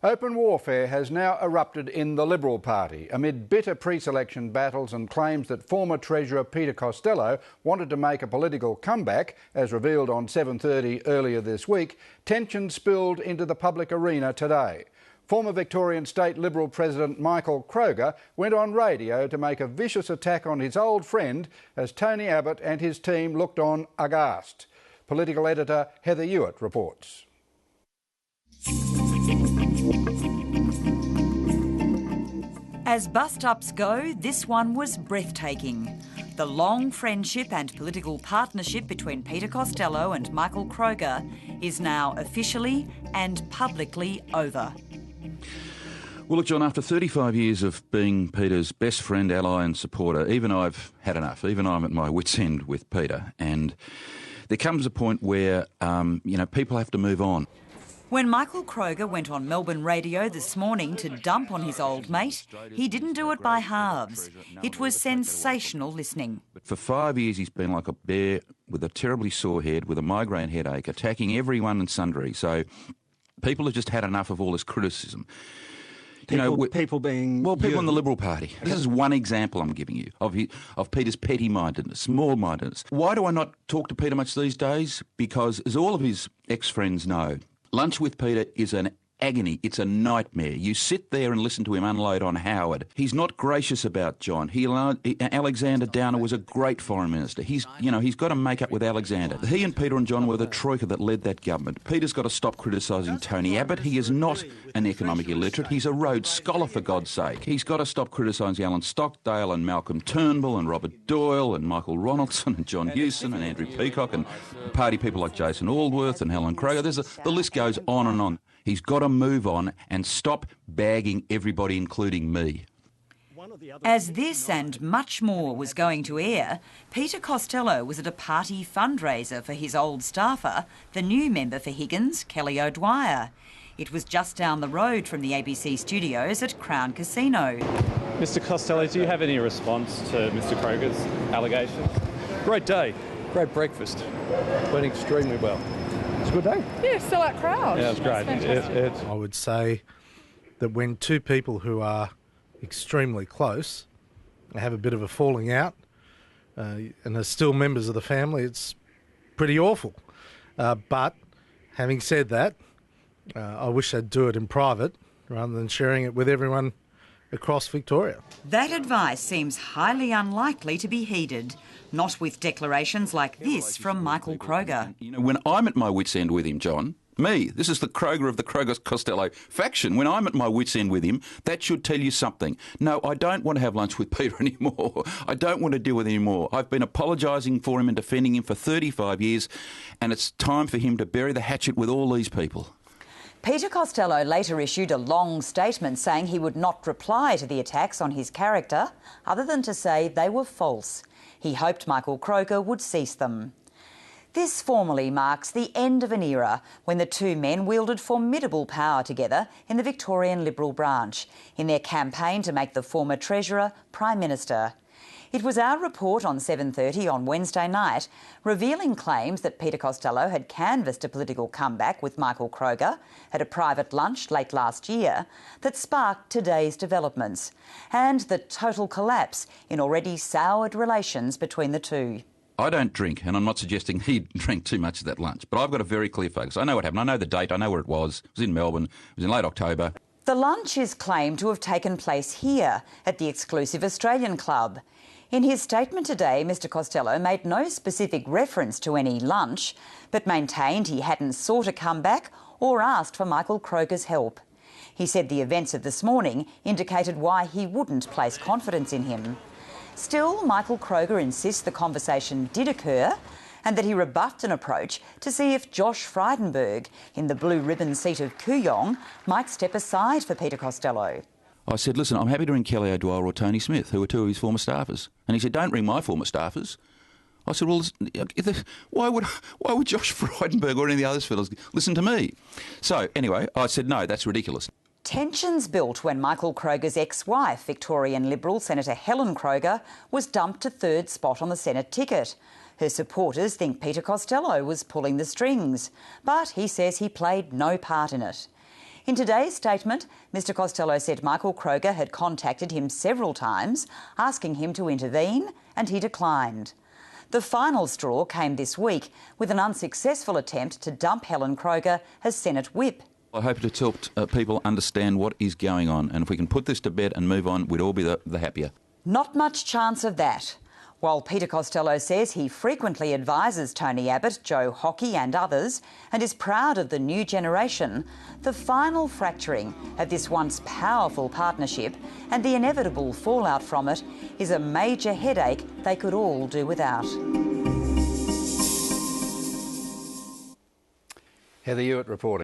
Open warfare has now erupted in the Liberal Party amid bitter pre-selection battles and claims that former Treasurer Peter Costello wanted to make a political comeback. As revealed on 7:30 earlier this week, tension spilled into the public arena today. Former Victorian State Liberal President Michael Kroger went on radio to make a vicious attack on his old friend as Tony Abbott and his team looked on aghast. Political editor Heather Hewitt reports. As bust-ups go, this one was breathtaking. The long friendship and political partnership between Peter Costello and Michael Kroger is now officially and publicly over. Well, look, John, after 35 years of being Peter's best friend, ally and supporter, even I've had enough. Even I'm at my wit's end with Peter. And there comes a point where, people have to move on. When Michael Kroger went on Melbourne radio this morning to dump on his old mate, he didn't do it by halves. It was sensational listening. For 5 years he's been like a bear with a terribly sore head, with a migraine headache, attacking everyone and sundry. So people have just had enough of all this criticism. People in the Liberal Party. This is one example I'm giving you of Peter's petty-mindedness, small-mindedness. Why do I not talk to Peter much these days? Because, as all of his ex-friends know, lunch with Peter is an agony. It's a nightmare. You sit there and listen to him unload on Howard. He's not gracious about John. Alexander Downer was a great foreign minister. He's got to make up with Alexander. He and Peter and John were the troika that led that government. Peter's got to stop criticising Tony Abbott. He is not an economic illiterate. He's a Rhodes Scholar, for God's sake. He's got to stop criticising Alan Stockdale and Malcolm Turnbull and Robert Doyle and Michael Ronaldson and John Hewson and Andrew Peacock and party people like Jason Aldworth and Helen Kroger. The list goes on and on. He's got to move on and stop bagging everybody, including me. As this and much more was going to air, Peter Costello was at a party fundraiser for his old staffer, the new member for Higgins, Kelly O'Dwyer. It was just down the road from the ABC studios at Crown Casino. Mr Costello, do you have any response to Mr Kroger's allegations? Great day, great breakfast, went extremely well. It's a good day. Yeah, sellout crowd. Yeah, it's great. I would say that when two people who are extremely close have a bit of a falling out and are still members of the family, it's pretty awful. But having said that, I wish they'd do it in private rather than sharing it with everyone across Victoria. That advice seems highly unlikely to be heeded, not with declarations like this from Michael Kroger. When I'm at my wit's end with him, John, this is the Kroger of the Kroger-Costello faction. When I'm at my wit's end with him, that should tell you something. No, I don't want to have lunch with Peter anymore. I don't want to deal with him anymore. I've been apologising for him and defending him for 35 years, and it's time for him to bury the hatchet with all these people. Peter Costello later issued a long statement saying he would not reply to the attacks on his character, other than to say they were false. He hoped Michael Kroger would cease them. This formally marks the end of an era when the two men wielded formidable power together in the Victorian Liberal branch in their campaign to make the former Treasurer Prime Minister. It was our report on 7:30 on Wednesday night revealing claims that Peter Costello had canvassed a political comeback with Michael Kroger at a private lunch late last year that sparked today's developments and the total collapse in already soured relations between the two. I don't drink, and I'm not suggesting he drank too much at that lunch, but I've got a very clear focus. I know what happened. I know the date. I know where it was. It was in Melbourne. It was in late October. The lunch is claimed to have taken place here at the exclusive Australian Club. In his statement today, Mr Costello made no specific reference to any lunch, but maintained he hadn't sought a comeback or asked for Michael Kroger's help. He said the events of this morning indicated why he wouldn't place confidence in him. Still, Michael Kroger insists the conversation did occur and that he rebuffed an approach to see if Josh Frydenberg in the blue ribbon seat of Kooyong might step aside for Peter Costello. I said, listen, I'm happy to ring Kelly O'Dwyer or Tony Smith, who are two of his former staffers. And he said, don't ring my former staffers. I said, well, why would Josh Frydenberg or any of the other fellows listen to me? So, anyway, I said, no, that's ridiculous. Tensions built when Michael Kroger's ex-wife, Victorian Liberal Senator Helen Kroger, was dumped to third spot on the Senate ticket. Her supporters think Peter Costello was pulling the strings, but he says he played no part in it. In today's statement, Mr Costello said Michael Kroger had contacted him several times, asking him to intervene, and he declined. The final straw came this week with an unsuccessful attempt to dump Helen Kroger as Senate Whip. I hope it's helped people understand what is going on, and if we can put this to bed and move on, we'd all be the happier. Not much chance of that. While Peter Costello says he frequently advises Tony Abbott, Joe Hockey and others, and is proud of the new generation, the final fracturing of this once powerful partnership and the inevitable fallout from it is a major headache they could all do without. Heather Hewitt reporting.